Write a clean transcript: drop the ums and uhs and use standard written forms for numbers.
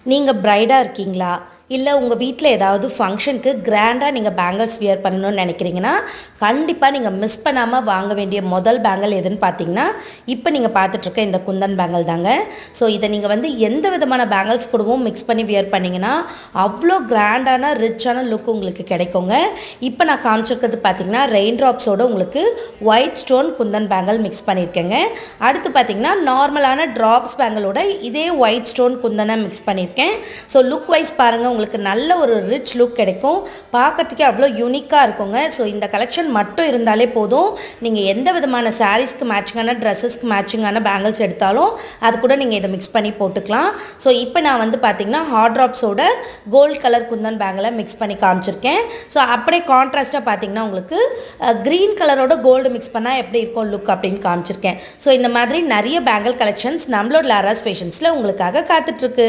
நீங்கள் பிரைடாக இருக்கீங்களா? இல்லை உங்கள் வீட்டில் ஏதாவது ஃபங்க்ஷனுக்கு கிராண்டாக நீங்கள் பேங்கிள்ஸ் வியர் பண்ணணும்னு நினைக்கிறீங்கன்னா, கண்டிப்பாக நீங்கள் மிஸ் பண்ணாமல் வாங்க வேண்டிய முதல் பேங்கிள் எதுன்னு பார்த்தீங்கன்னா, இப்போ நீங்கள் பார்த்துட்ருக்க இந்த குந்தன் பேங்கிள் தாங்க. ஸோ இதை நீங்கள் வந்து எந்த விதமான பேங்கிள்ஸ் கூடவும் மிக்ஸ் பண்ணி வியர் பண்ணிங்கன்னா, அவ்வளோ கிராண்டான ரிச்சான லுக் உங்களுக்கு கிடைக்குங்க. இப்போ நான் காமிச்சிருக்கிறது பார்த்தீங்கன்னா, ரெயின் ட்ராப்ஸோட உங்களுக்கு white stone kundan bangle mix பண்ணியிருக்கேங்க. அடுத்து பார்த்தீங்கன்னா, நார்மலான ட்ராப்ஸ் பேங்கிளோட இதே ஒயிட் ஸ்டோன் குந்தனை மிக்ஸ் பண்ணியிருக்கேன். ஸோ லுக் வைஸ் பாருங்கள், உங்களுக்கு நல்ல ஒரு ரிச் லுக் கிடைக்கும். பார்க்கறதுக்கே அவ்வளோ யூனிக்காக இருக்குங்க. ஸோ இந்த கலெக்ஷன் மட்டும் இருந்தாலே போதும். நீங்கள் எந்த விதமான சாரீஸ்க்கு மேட்சிங்கான ட்ரெஸ்ஸஸ்க்கு மேட்சிங்கான பேங்கிள்ஸ் எடுத்தாலும் அது கூட நீங்கள் இதை மிக்ஸ் பண்ணி போட்டுக்கலாம். ஸோ இப்போ நான் வந்து பார்த்தீங்கன்னா ஹாட் ட்ராப்ஸோட கோல்ட் கலர் குந்தன் பேங்கிளை மிக்ஸ் பண்ணி காமிச்சிருக்கேன். ஸோ அப்படியே கான்ட்ராஸ்ட்டாக பார்த்தீங்கன்னா உங்களுக்கு க்ரீன் கலரோட கோல்டு மிக்ஸ் பண்ணால் எப்படி இருக்கும் லுக் அப்படின்னு காமிச்சிருக்கேன். ஸோ இந்த மாதிரி நிறைய பேங்கிள் கலெக்ஷன்ஸ் நம்மளோட லாராஸ் ஃபேஷன்ஸில் உங்களுக்காக காத்துட்ருக்கு.